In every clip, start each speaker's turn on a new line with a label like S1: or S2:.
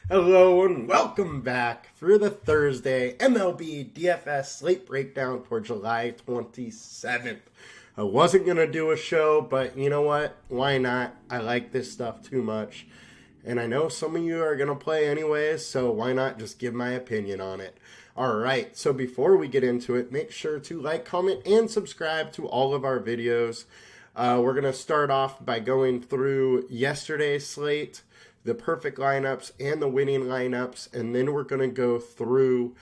S1: Hello and welcome back for the Thursday MLB DFS Slate breakdown for July 27th. I wasn't going to do a show, but you know what? Why not? I like this stuff too much. And I know some of you are going to play anyways, so why not just give my opinion on it? Alright, so before we get into it, make sure to like, comment, and subscribe to all of our videos. We're going to start off by going through yesterday's slate, the perfect lineups and the winning lineups, and then we're going to go through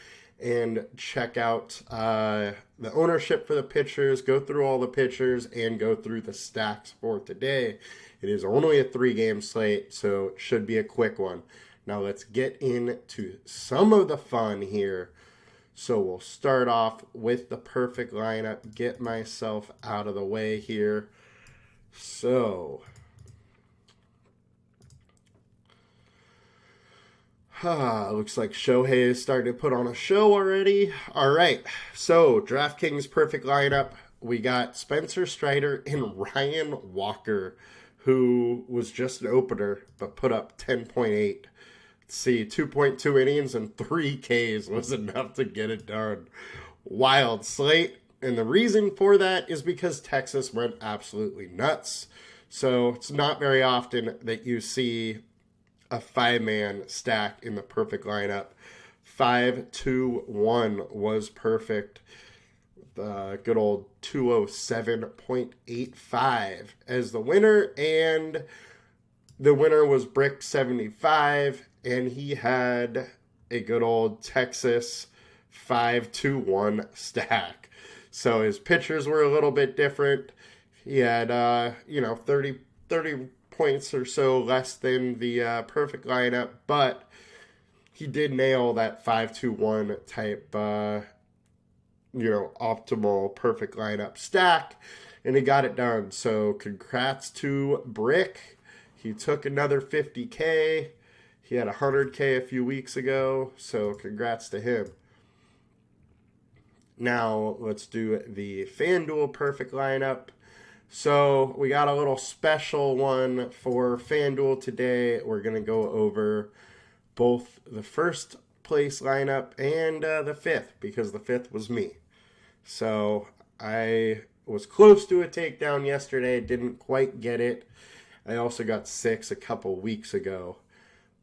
S1: and check out the ownership for the pitchers, go through all the pitchers, and go through the stacks for today. It is only a 3-game slate, so it should be a quick one. Now let's get into some of the fun here. So we'll start off with the perfect lineup, get myself out of the way here. So looks like Shohei is starting to put on a show already. All right, so DraftKings perfect lineup. We got Spencer Strider and Ryan Walker, who was just an opener, but put up 10.8. Let's see, 2.2 innings and 3 Ks was enough to get it done. Wild slate. And the reason for that is because Texas went absolutely nuts. So it's not very often that you see a 5-man stack in the perfect lineup. 5-2-1 was perfect. The good old 207.85 as the winner, and the winner was Brick75, and he had a good old Texas 5-2-1 stack. So his pitchers were a little bit different. He had 30 points or so less than the perfect lineup, but he did nail that 5-2-1 type optimal perfect lineup stack, and he got it done. So congrats to Brick. He took another 50K. He had 100K a few weeks ago, so congrats to him. Now let's do the FanDuel perfect lineup. So we got a little special one for FanDuel today. We're going to go over both the first place lineup and the fifth, because the fifth was me. So I was close to a takedown yesterday, didn't quite get it. I also got 6 a couple weeks ago,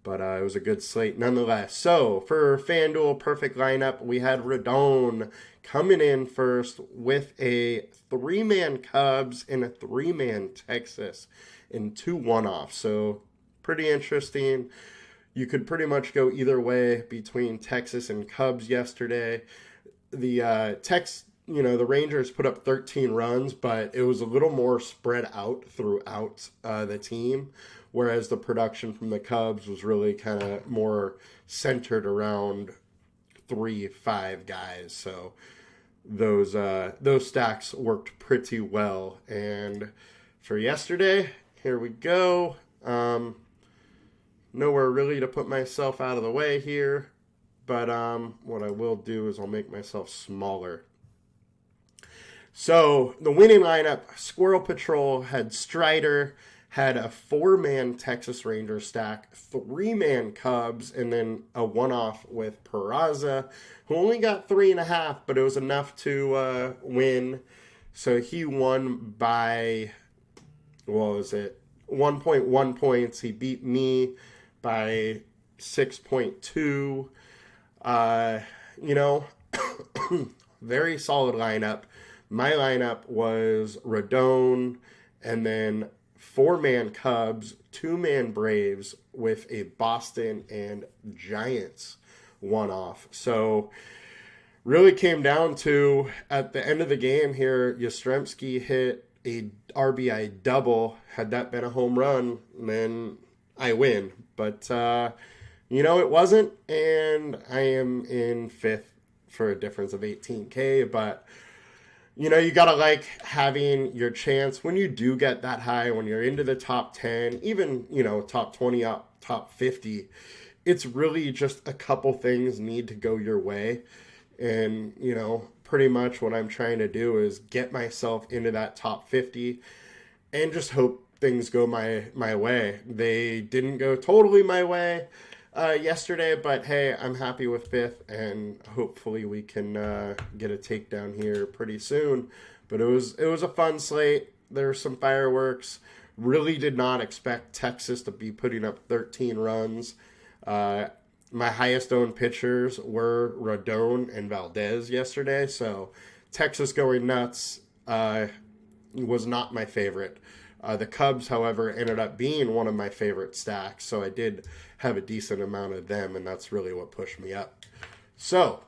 S1: but it was a good slate nonetheless. So for FanDuel perfect lineup, we had Rodon coming in first with a 3-man Cubs and a 3-man Texas and 2 one-offs. So pretty interesting. You could pretty much go either way between Texas and Cubs yesterday. The the Rangers put up 13 runs, but it was a little more spread out throughout the team, whereas the production from the Cubs was really kind of more centered around 3-5 guys. So those stacks worked pretty well. And for yesterday, here we go. Nowhere really to put myself out of the way here, but what I will do is I'll make myself smaller. So the winning lineup, Squirrel Patrol had Strider, had a 4-man Texas Ranger stack, 3-man Cubs, and then a one-off with Peraza, who only got 3.5, but it was enough to win. So he won by, 1.1 points. He beat me by 6.2. Very solid lineup. My lineup was Rodon, and then 4-man Cubs, 2-man Braves with a Boston and Giants one-off. So really came down to, at the end of the game here, Yastrzemski hit a RBI double. Had that been a home run, then I win. But, it wasn't, and I am in 5th for a difference of 18K, but you got to like having your chance when you do get that high, when you're into the top 10, even, top 20, top 50. It's really just a couple things need to go your way. And, pretty much what I'm trying to do is get myself into that top 50 and just hope things go my way. They didn't go totally my way. yesterday, but hey, I'm happy with fifth, and hopefully we can get a takedown here pretty soon. But it was a fun slate. There were some fireworks. Really did not expect Texas to be putting up 13 runs. My highest owned pitchers were Rodon and Valdez yesterday, so Texas going nuts was not my favorite. The Cubs, however, ended up being one of my favorite stacks, so I did have a decent amount of them, and that's really what pushed me up. So,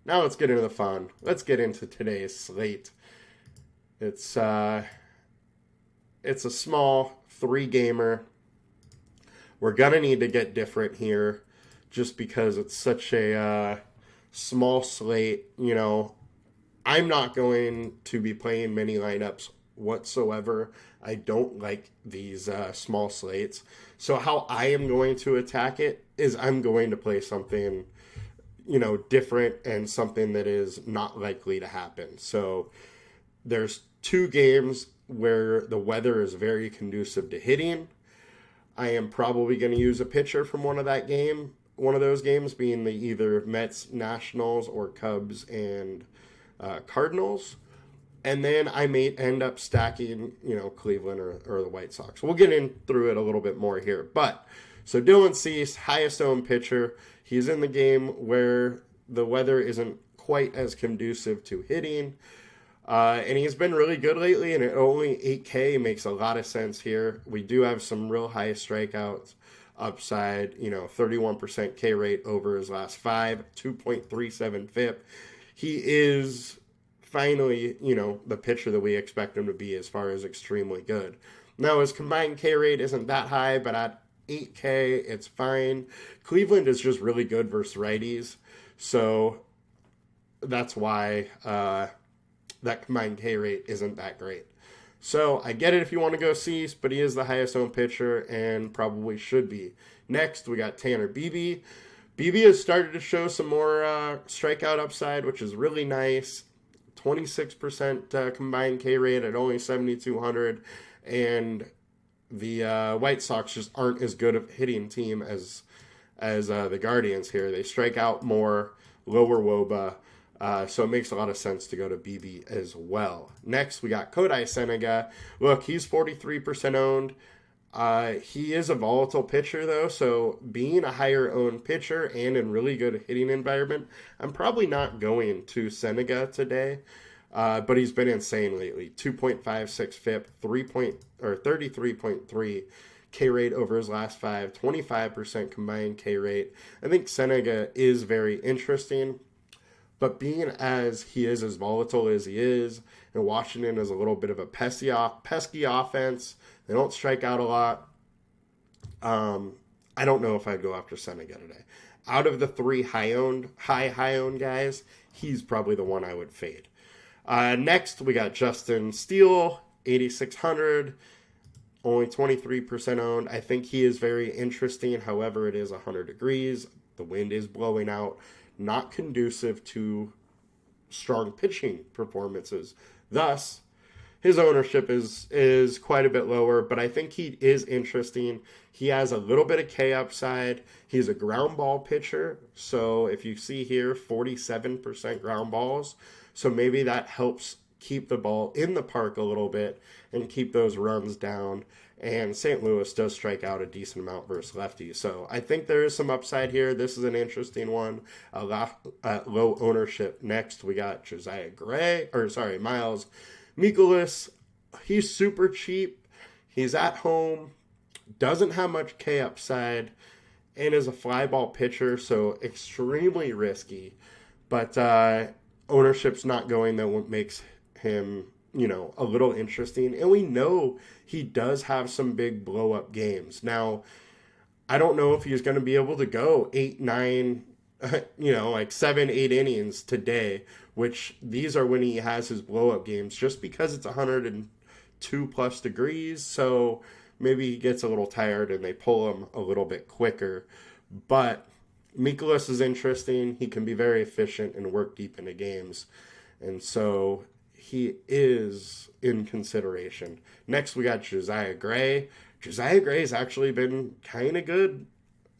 S1: now let's get into the fun. Let's get into today's slate. It's a small 3-gamer. We're going to need to get different here just because it's such a small slate. I'm not going to be playing many lineups whatsoever. I don't like these small slates. So how I am going to attack it is I'm going to play something, different and something that is not likely to happen. So there's 2 games where the weather is very conducive to hitting. I am probably going to use a pitcher from one of those games being the either Mets, Nationals, or Cubs and Cardinals. And then I may end up stacking, Cleveland or the White Sox. We'll get in through it a little bit more here. So Dylan Cease, highest owned pitcher. He's in the game where the weather isn't quite as conducive to hitting. And he's been really good lately, and at only 8K makes a lot of sense here. We do have some real high strikeouts upside, 31% K rate over his last 5, 2.37 FIP. He is finally, the pitcher that we expect him to be as far as extremely good. Now, his combined K rate isn't that high, but at 8K, it's fine. Cleveland is just really good versus righties, so that's why that combined K rate isn't that great. So I get it if you want to go Cease, but he is the highest owned pitcher and probably should be. Next, we got Tanner Beebe. Beebe has started to show some more strikeout upside, which is really nice. 26% combined K rate at only 7,200, and the White Sox just aren't as good of a hitting team as the Guardians here. They strike out more, lower WOBA, so it makes a lot of sense to go to BB as well. Next, we got Kodai Senga. Look, he's 43% owned. He is a volatile pitcher, though, so being a higher owned pitcher and in really good hitting environment, I'm probably not going to Senga today, but he's been insane lately. 2.56 FIP, 33.3 K rate over his last 5, 25% combined K rate. I think Senga is very interesting, but being as he is as volatile as he is, and Washington is a little bit of a pesky offense, they don't strike out a lot. I don't know if I'd go after Senga today. Out of the 3 high-owned guys, he's probably the one I would fade. Next, we got Justin Steele, 8,600, only 23% owned. I think he is very interesting. However, it is 100 degrees. The wind is blowing out. Not conducive to strong pitching performances. Thus, his ownership is quite a bit lower, but I think he is interesting. He has a little bit of K upside. He's a ground ball pitcher, so if you see here, 47% ground balls, so maybe that helps keep the ball in the park a little bit and keep those runs down. And St. Louis does strike out a decent amount versus lefties. So I think there is some upside here. This is an interesting one. A lot low ownership. Next, we got Miles Mikolas. He's super cheap. He's at home. Doesn't have much K upside. And is a fly ball pitcher, so extremely risky. But ownership's not going that makes him, a little interesting. And we know he does have some big blow-up games. Now, I don't know if he's going to be able to go 8, 9, 7, 8 innings today, which these are when he has his blow-up games, just because it's 102 plus degrees. So maybe he gets a little tired and they pull him a little bit quicker. But Mikolas is interesting. He can be very efficient and work deep into games. And so he is in consideration. Next, we got Josiah Gray. Josiah Gray has actually been kind of good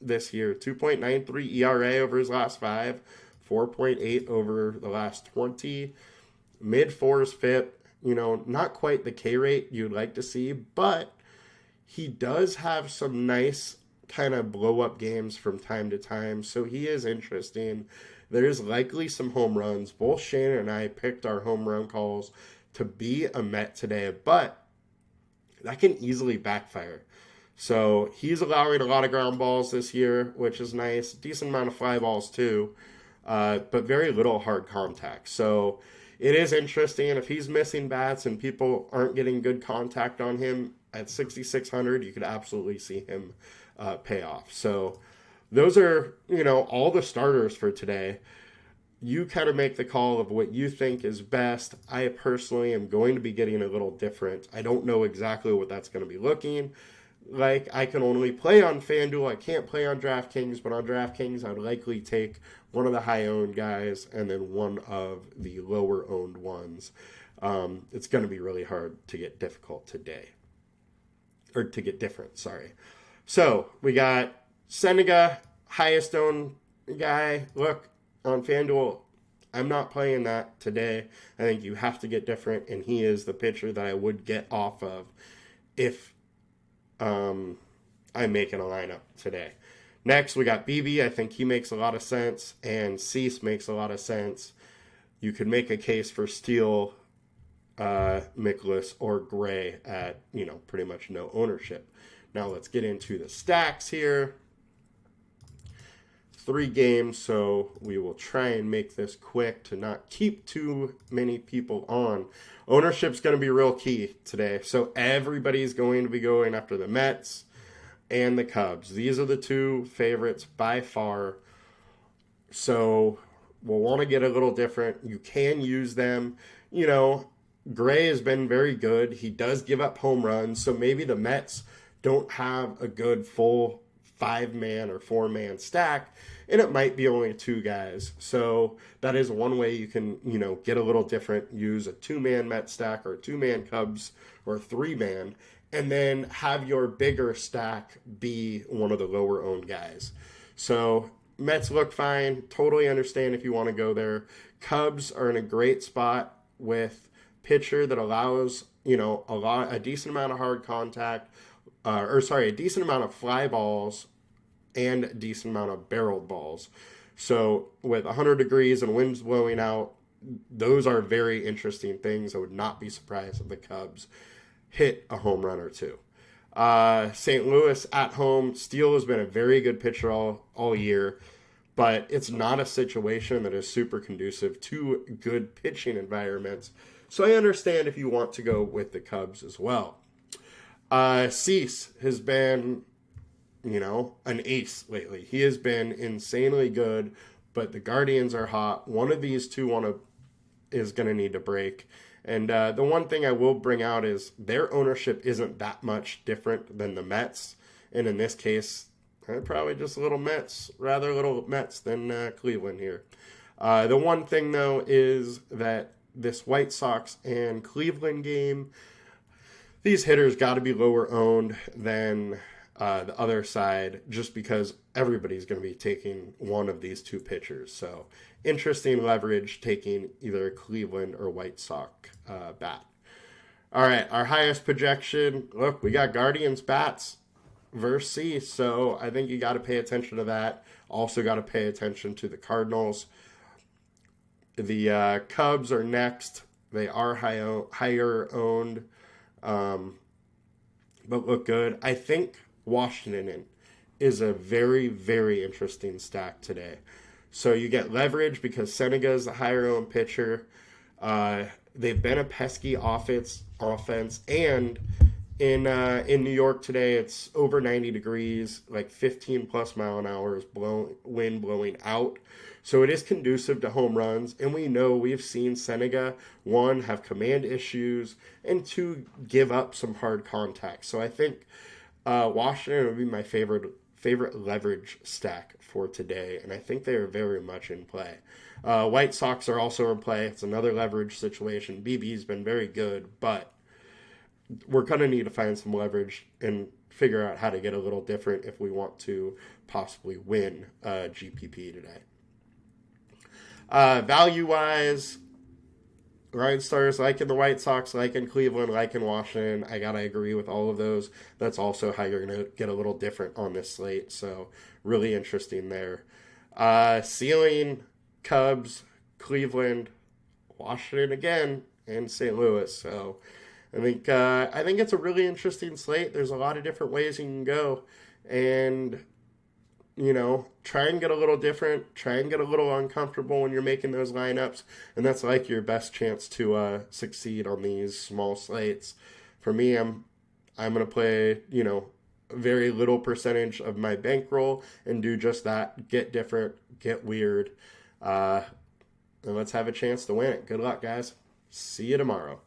S1: this year. 2.93 ERA over his last 5, 4.8 over the last 20, mid-4s FIP. Not quite the K rate you'd like to see, but he does have some nice kind of blow-up games from time to time, so he is interesting. There's likely some home runs. Both Shannon and I picked our home run calls to be a Met today, but that can easily backfire. So he's allowing a lot of ground balls this year, which is nice. Decent amount of fly balls too, but very little hard contact. So it is interesting. If he's missing bats and people aren't getting good contact on him at 6,600, you could absolutely see him pay off. So those are, all the starters for today. You kind of make the call of what you think is best. I personally am going to be getting a little different. I don't know exactly what that's going to be looking like. I can only play on FanDuel. I can't play on DraftKings, but on DraftKings, I'd likely take one of the high-owned guys and then one of the lower-owned ones. It's going to be really hard to get difficult today. Or to get different, sorry. So, we got Senega, highest-owned guy. Look, on FanDuel, I'm not playing that today. I think you have to get different, and he is the pitcher that I would get off of if I'm making a lineup today. Next, we got BB. I think he makes a lot of sense, and Cease makes a lot of sense. You could make a case for Steele, Mikolas, or Gray at, pretty much no ownership. Now let's get into the stacks here. 3 games, so we will try and make this quick to not keep too many people on. Ownership's going to be real key today, so everybody's going to be going after the Mets and the Cubs. These are the 2 favorites by far, so we'll want to get a little different. You can use them. Gray has been very good. He does give up home runs, so maybe the Mets don't have a good full 5-man or 4-man stack, and it might be only 2 guys. So that is one way you can, get a little different. Use a 2-man Met stack or a 2-man Cubs or a 3-man, and then have your bigger stack be one of the lower-owned guys. So Mets look fine. Totally understand if you want to go there. Cubs are in a great spot with pitcher that allows, a decent amount of hard contact, a decent amount of fly balls and a decent amount of barreled balls. So with 100 degrees and winds blowing out, those are very interesting things. I would not be surprised if the Cubs hit a home run or 2. St. Louis at home, Steele has been a very good pitcher all year, but it's not a situation that is super conducive to good pitching environments. So I understand if you want to go with the Cubs as well. Cease has been, an ace lately. He has been insanely good, but the Guardians are hot. One of these 2 is going to need to break. And the one thing I will bring out is their ownership isn't that much different than the Mets. And in this case, probably just little Mets than Cleveland here. The one thing, though, is that this White Sox and Cleveland game, these hitters got to be lower owned than the other side, just because everybody's going to be taking one of these 2 pitchers. So interesting leverage taking either a Cleveland or White Sox bat. All right, our highest projection. Look, we got Guardians bats versus Cease, so I think you got to pay attention to that. Also got to pay attention to the Cardinals. The Cubs are next. They are higher owned. But look good. I think Washington is a very, very interesting stack today. So you get leverage because Senega is a higher owned pitcher. They've been a pesky offense, and in New York today, it's over 90 degrees, like 15 plus mile an hour wind blowing out. So it is conducive to home runs, and we've seen Senega, 1, have command issues, and 2, give up some hard contact. So I think Washington would be my favorite leverage stack for today, and I think they are very much in play. White Sox are also in play. It's another leverage situation. BB's been very good, but we're going to need to find some leverage, and figure out how to get a little different if we want to possibly win GPP today. Value-wise, LineStar's like in the White Sox, like in Cleveland, like in Washington. I got to agree with all of those. That's also how you're going to get a little different on this slate. So really interesting there. Ceiling, Cubs, Cleveland, Washington again, and St. Louis. So I think it's a really interesting slate. There's a lot of different ways you can go. And try and get a little different, try and get a little uncomfortable when you're making those lineups, and that's like your best chance to succeed on these small slates. For me, I'm going to play, very little percentage of my bankroll and do just that, get different, get weird, and let's have a chance to win it. Good luck, guys. See you tomorrow.